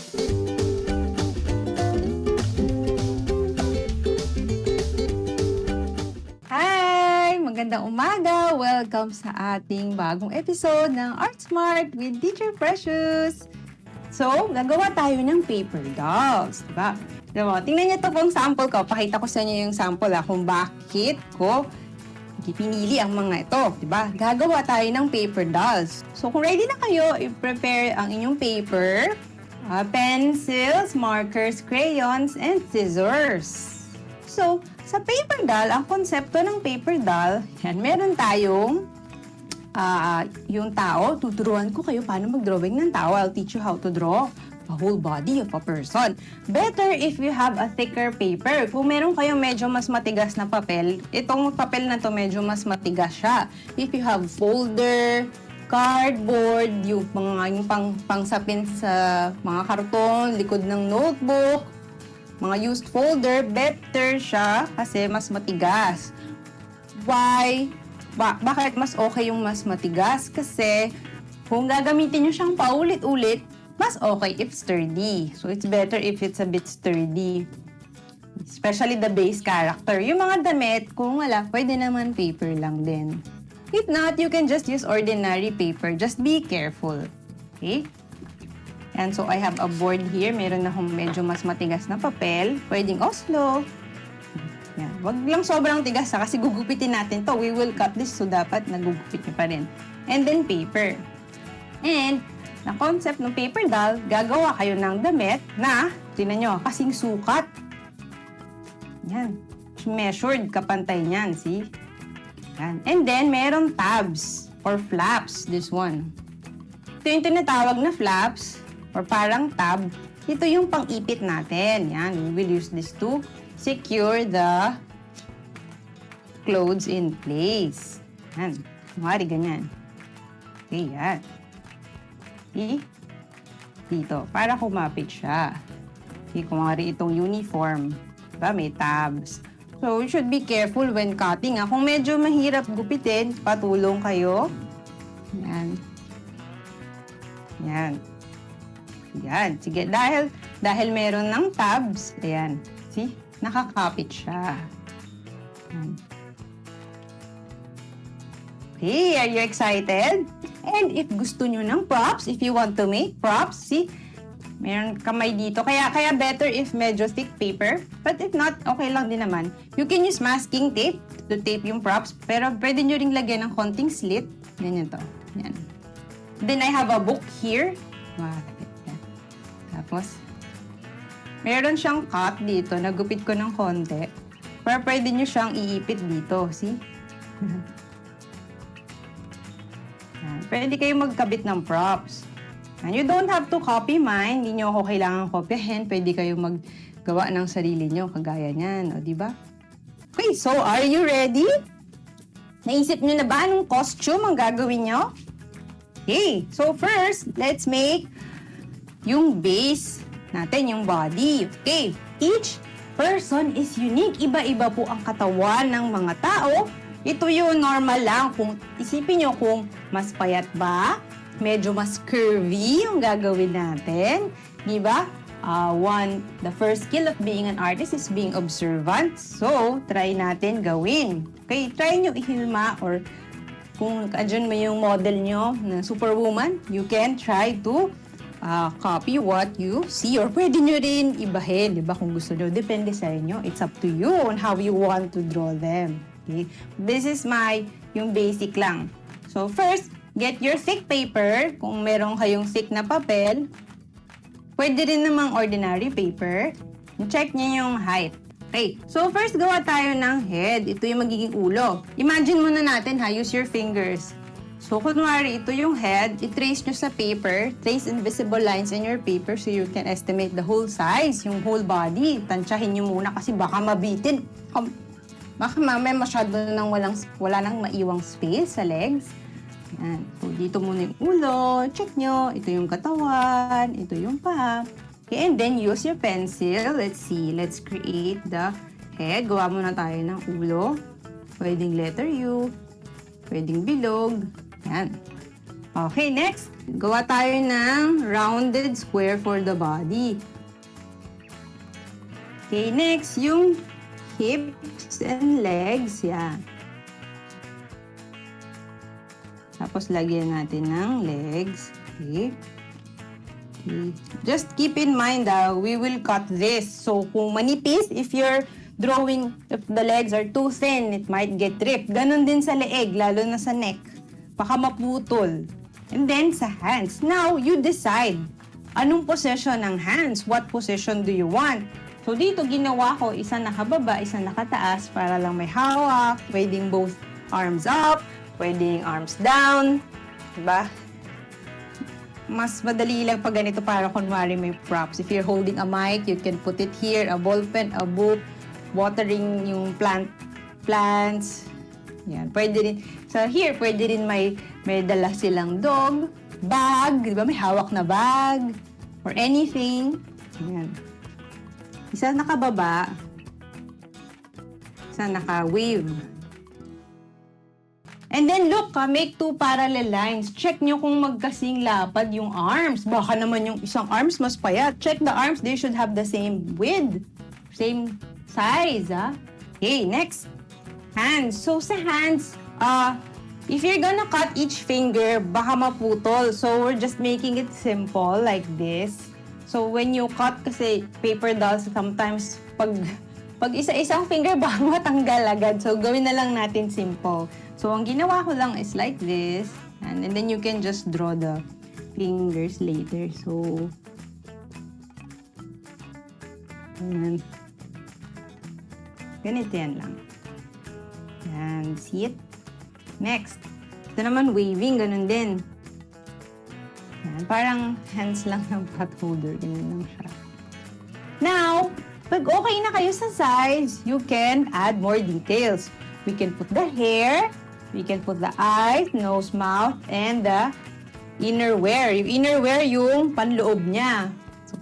Hi! Magandang umaga! Welcome sa ating bagong episode ng Art Smart with Teacher Precious. So, gagawa tayo ng paper dolls, diba? Tingnan niyo ito pong sample ko. Pakita ko sa inyo yung sample kung bakit ko pinili ang mga ito, diba? Gagawa tayo ng paper dolls. So, kung ready na kayo, i-prepare ang inyong paper, pencils, markers, crayons, and scissors. So, sa paper doll, ang konsepto ng paper doll, yan, meron tayong yung tao. Tuturuan ko kayo paano mag-drawing ng tao. I'll teach you how to draw a whole body of a person. Better if you have a thicker paper. Kung meron kayong medyo mas matigas na papel, itong papel na to medyo mas matigas siya. If you have folder, cardboard, yung pangsapin sa mga karton, likod ng notebook, mga used folder, better siya kasi mas matigas. Why? Bakit mas okay yung mas matigas? Kasi kung gagamitin nyo siyang paulit-ulit, mas okay if sturdy. So, it's better if it's a bit sturdy. Especially the base character. Yung mga damit, kung wala, pwede naman paper lang din. If not, you can just use ordinary paper. Just be careful. Okay? And so, I have a board here. Meron akong medyo mas matigas na papel. Pwedeng Oslo. Yan. Wag lang sobrang tigas kasi gugupitin natin to. We will cut this so dapat nagugupit nyo pa rin. And then paper. And na concept ng paper doll, gagawa kayo ng damit na, tingnan nyo, kasing sukat. Yan. Measured, kapantay niyan, see? Yan. And then, meron tabs or flaps, this one. Ito yung tinatawag na flaps or parang tab. Ito yung pang-ipit natin. Yan. We will use this to secure the clothes in place. Yan. Kumari, ganyan. Okay, yan. Dito, para kumapit siya. Kumari itong uniform. Diba? May tabs. So, you should be careful when cutting. Kung medyo mahirap gupitin, patulong kayo. Yan. Yan. Yan. Sige, dahil meron ng tabs, ayan. See? Nakakapit siya. Yan. Okay, are you excited? And if gusto nyo ng props, if you want to make props, see, meron kamay dito. Kaya better if medyo thick paper. But if not, okay lang din naman. You can use masking tape to tape yung props. Pero pwede nyo ring lagyan ng konting slit. Ganyan to. Yan. Then I have a book here. Wow, yan. Tapos, meron siyang cut dito. Nagupit ko ng konti. Pero pwede nyo siyang iipit dito. See? Pwede kayo magkabit ng props. And you don't have to copy mine. Hindi nyo ako kailangan kopyahin. Pwede kayo maggawa ng sarili nyo. Kagaya niyan. O, diba? Okay, so are you ready? Naisip nyo na ba anong costume ang gagawin nyo? Okay, so first, let's make yung base natin, yung body. Okay, each person is unique. Iba-iba po ang katawan ng mga tao. Ito yung normal lang. Kung isipin nyo kung mas payat ba, medyo mas curvy yung gagawin natin. Diba? The first skill of being an artist is being observant. So, try natin gawin. Okay, try nyo ihilma or kung andyan mo yung model nyo na superwoman, you can try to copy what you see or pwede nyo rin ibahin. Diba? Kung gusto nyo, depende sa inyo. It's up to you on how you want to draw them. Okay? This is yung basic lang. So first, get your thick paper. Kung meron kayong thick na papel, pwede rin namang ordinary paper. Check niyo yung height. Okay, so first gawa tayo ng head. Ito yung magiging ulo. Imagine muna natin use your fingers. So kunwari, ito yung head. I-trace nyo sa paper. Trace invisible lines in your paper so you can estimate the whole size, yung whole body. Tansyahin nyo muna kasi baka mabitin. Baka mamaya masyado nang wala nang maiwang space sa legs. Yan. So, dito muna yung ulo. Check nyo. Ito yung katawan. Ito yung paa. Okay, and then use your pencil. Let's see. Let's create the head. Gawa muna tayo ng ulo. Pwedeng letter U. Pwedeng bilog. Yan. Okay, next. Gawa tayo ng rounded square for the body. Okay, next, yung hips and legs. Yan. Tapos, lagyan natin ng legs. Okay. Okay. Just keep in mind, we will cut this. So, kung manipis, if the legs are too thin, it might get ripped. Ganon din sa leeg, lalo na sa neck. Baka maputol. And then, sa hands. Now, you decide. Anong position ng hands? What position do you want? So, dito ginawa ko, isa nakababa, isa nakataas, para lang may hawak. Pwedeng both arms up, pwedeng arms down. Diba? Mas madali lang pag ganito para kunwari may props. If you're holding a mic, you can put it here, a ball pen, a book, watering yung plants. Yan, pwede rin. So here, pwede rin may dala silang dog, bag, di ba? May hawak na bag, or anything. Yan. Isa nakababa, isa naka-wave. And then look, make 2 parallel lines. Check nyo kung magkasing lapad yung arms. Baka naman yung isang arms mas payat. Check the arms, they should have the same width, same size. Okay, next. Hands. So sa hands, if you're gonna cut each finger, baka maputol. So we're just making it simple like this. So when you cut, kasi paper dolls, sometimes pag isa-isang finger, baka matanggal agad. So gawin na lang natin simple. So, ang ginawa ko lang is like this. And then you can just draw the fingers later. So, ayan. Ganito yan lang. Yan. See it? Next. Ito naman waving. Ganun din. Yan. Parang hands lang ng pot holder. Ganun lang siya. Now, pag okay na kayo sa size, you can add more details. We can put the hair. We can put the eyes, nose, mouth, and the inner wear. Yung inner wear, yung panloob niya.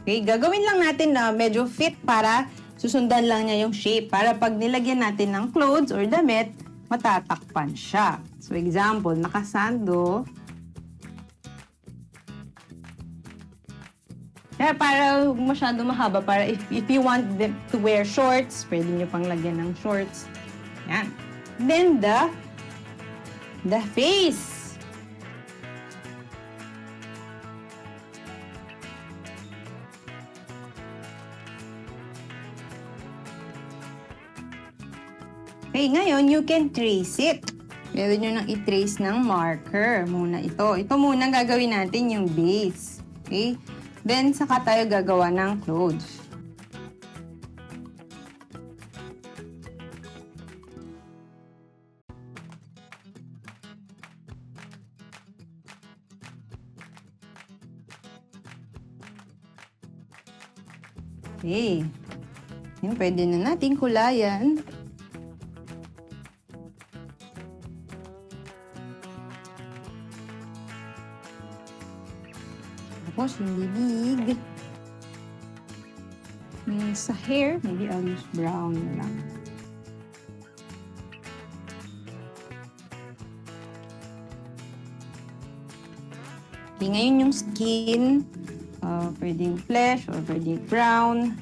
Okay, gagawin lang natin na medyo fit para susundan lang niya yung shape. Para pag nilagyan natin ng clothes or damit, matatakpan siya. So, example, nakasando. Kaya para masyado mahaba, para if you want them to wear shorts, pwede nyo pang lagyan ng shorts. Yan. Then, the face. Okay, ngayon, you can trace it. Pwede nyo nang i-trace ng marker. Muna ito. Ito muna gagawin natin yung base. Okay? Then, saka tayo gagawa ng clothes. Okay. Yan, pwede na natin kulayan. Tapos yung bibig. Yung sa hair, maybe I'll use brown na lang. Okay, ngayon yung skin. Pwedeng flesh or pwedeng brown.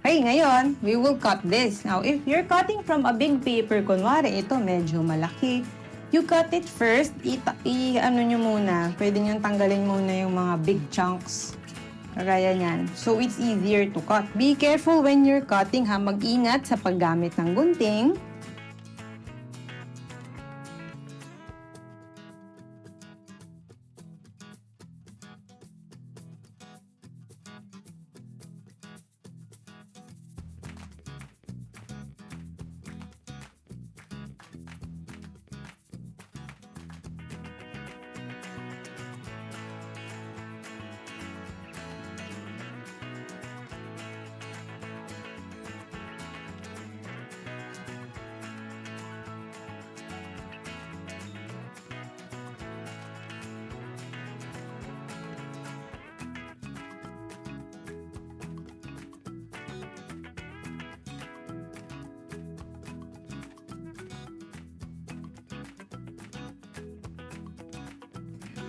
Okay, ngayon, we will cut this. Now, if you're cutting from a big paper, kunwari, ito medyo malaki, you cut it first, ano nyo muna, pwede nyo tanggalin muna yung mga big chunks. Kagaya niyan. So, it's easier to cut. Be careful when you're cutting, ha? Mag-ingat sa paggamit ng gunting.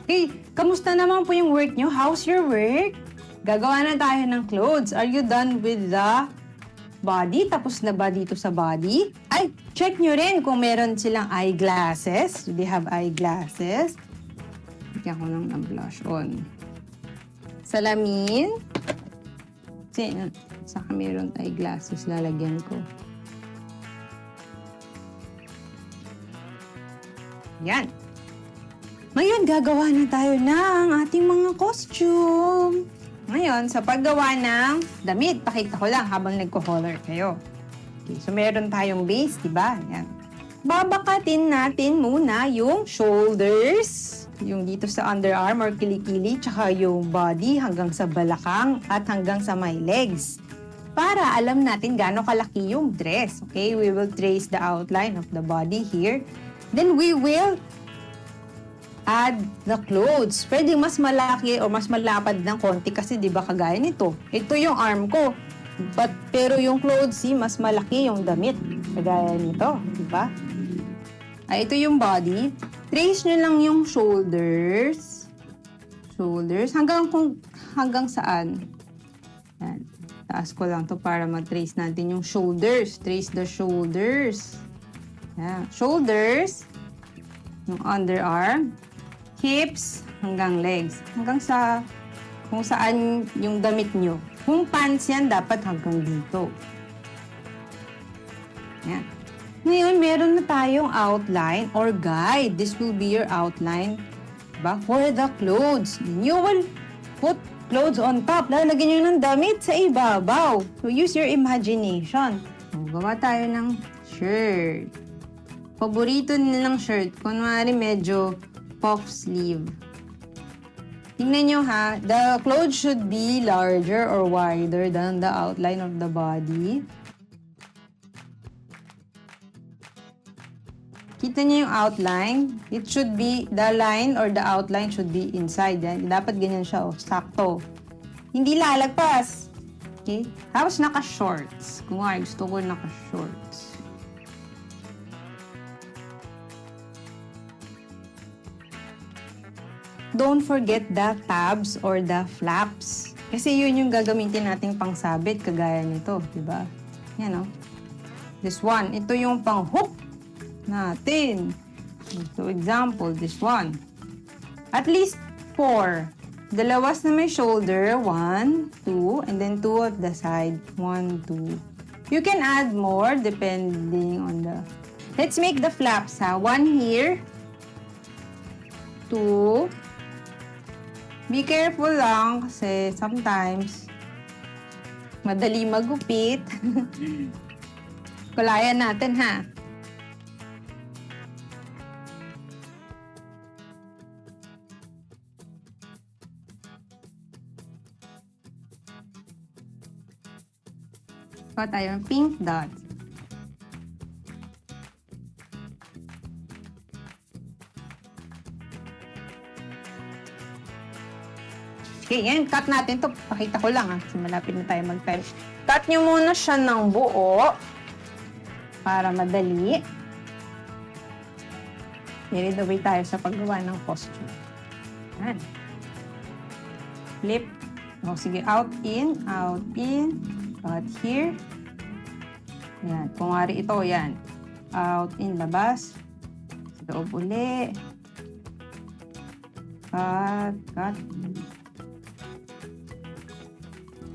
Okay, kamusta naman po yung work nyo? How's your work? Gagawa na tayo ng clothes. Are you done with the body? Tapos na ba dito sa body? Ay, check nyo rin kung meron silang eyeglasses. Do they have eyeglasses? Bigyan ko ng blush on. Salamin. Saka meron eyeglasses, lalagyan ko. Yan. Ngayon, gagawa na tayo ng ating mga costume. Ngayon, sa paggawa ng damit, pakita ko lang habang nagko-color kayo. Okay, so meron tayong base, diba? Yan. Babakatin natin muna yung shoulders, yung dito sa underarm or kilikili, tsaka yung body hanggang sa balakang at hanggang sa may legs. Para alam natin gaano kalaki yung dress. Okay, we will trace the outline of the body here. Then we will add the clothes. Pwede mas malaki o mas malapad ng konti kasi di ba kagaya nito. Ito yung arm ko. Pero yung clothes, mas malaki yung damit. Kagaya nito, di ba? Ito yung body. Trace nyo lang yung shoulders. Shoulders. Hanggang saan? Yan. Taas ko lang to para matrace natin yung shoulders. Trace the shoulders. Yan. Shoulders. Yung underarm. Hips hanggang legs. Hanggang sa kung saan yung damit nyo. Kung pants yan, dapat hanggang dito. Yan. Ngayon, meron na tayong outline or guide. This will be your outline, diba? For the clothes. Then you will put clothes on top. Lalagyan nyo ng damit sa ibabaw. So, use your imagination. So, gawa tayo ng shirt. Paborito nilang shirt. Kunwari, medyo puff sleeve. Tingnan nyo ha, the clothes should be larger or wider than the outline of the body. Kita nyo yung outline. It should be, the line or the outline should be inside. Yan. Dapat ganyan siya, sakto. Hindi lalagpas. Okay? Tapos naka-shorts. Kung gusto ko naka-shorts. Don't forget the tabs or the flaps. Kasi yun yung gagamitin nating pangsabit, kagaya nito, di ba? Yan, no? This one, ito yung pang-hook natin. So, example, this one. At least 4. Dalawas na may shoulder, 1, 2, and then 2 at the side, 1, 2. You can add more depending on the... Let's make the flaps, ha? 1 here, 2. Be careful lang kasi sometimes madali magupit. Kulayan natin, ha? Kuha tayo ng pink dot. Okay, yan. Cut natin to. Pakita ko lang, ha. Kasi malapit na tayo mag-time. Cut nyo muna siya ng buo. Para madali. Ready the way tayo sa paggawa ng costume. Yan. Flip. O, sige. Out, in. Out, in. Cut here. Yan. Kung wari ito, yan. Out, in, labas. Sa loob uli. Cut, cut.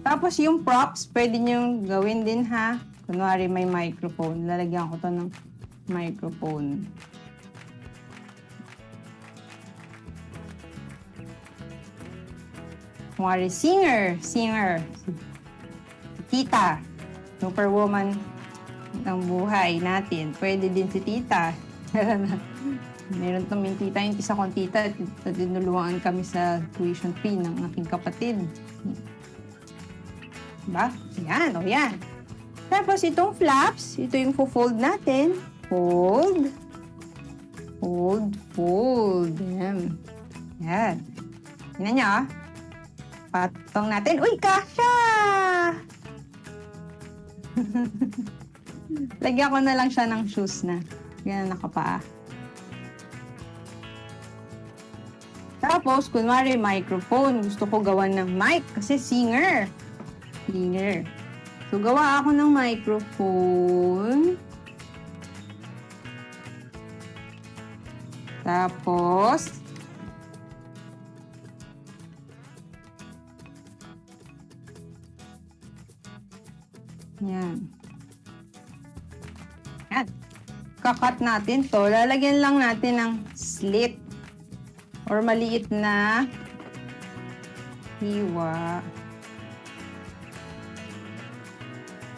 Tapos yung props, pwede nyo gawin din, ha. Kunwari may microphone. Lalagyan ko to ng microphone. Kunwari singer. Tita. Superwoman ng buhay natin. Pwede din si tita. Meron kaming tita. Yung isa kong tita, tinulungan kami sa tuition fee ng aking kapatid. Diba? Yan, o yan. Tapos itong flaps, ito yung fold natin. Fold. Fold, fold. Yan. Yan. Tingnan nyo, ah. Patong natin. Uy, kasha! Lagyan ko na lang siya ng shoes na. Yan, nakapaa. Tapos, kunwari, microphone. Gusto ko gawan ng mic kasi singer. Singer. So, gawa ako ng microphone. Tapos, yan. Yan. Kakat natin to. Lalagyan lang natin ng slit or maliit na hiwa.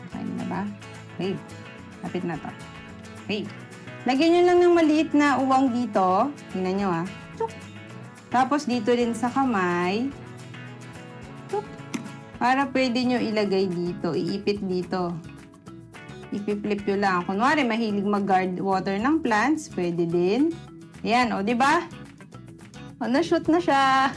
Okay na ba? Okay. Lapit na to. Okay. Lagyan nyo lang ng maliit na uwang dito. Tingnan nyo ah. Tuk. Tapos dito din sa kamay. Tuk. Para pwede nyo ilagay dito. Iipit dito. Ipi-flip nyo lang. Kunwari, mahilig mag-guard water ng plants. Pwede din. Ayan, o, diba? O, na-shoot na siya.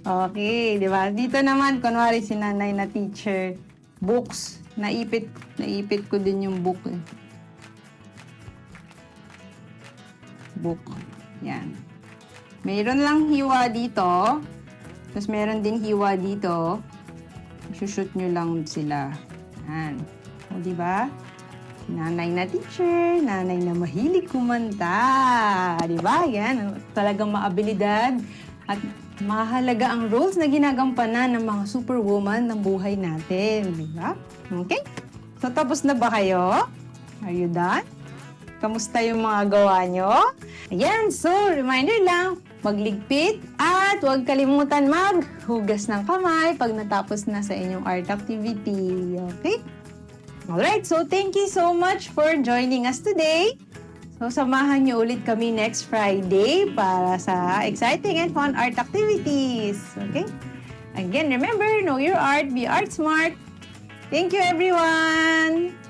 Okay, diba? Dito naman, kunwari, si nanay na teacher. Books. Naipit ko din yung book. Eh. Book. Yan. Mayroon lang hiwa dito. Tapos meron din hiwa dito. Shoot nyo lang sila. Yan. O, diba? Nanay na teacher, nanay na mahilig kumanta. Diba? Yan. Talagang maabilidad at mahalaga ang roles na ginagampanan ng mga superwoman ng buhay natin. Diba? Okay? So, tapos na ba kayo? Are you done? Kamusta yung mga gawa nyo? Ayan. So, reminder lang. Magligpit at huwag kalimutan maghugas ng kamay pag natapos na sa inyong art activity. Okay? Alright, so thank you so much for joining us today. So samahan niyo ulit kami next Friday para sa exciting and fun art activities. Okay? Again, remember, know your art, be art smart. Thank you everyone!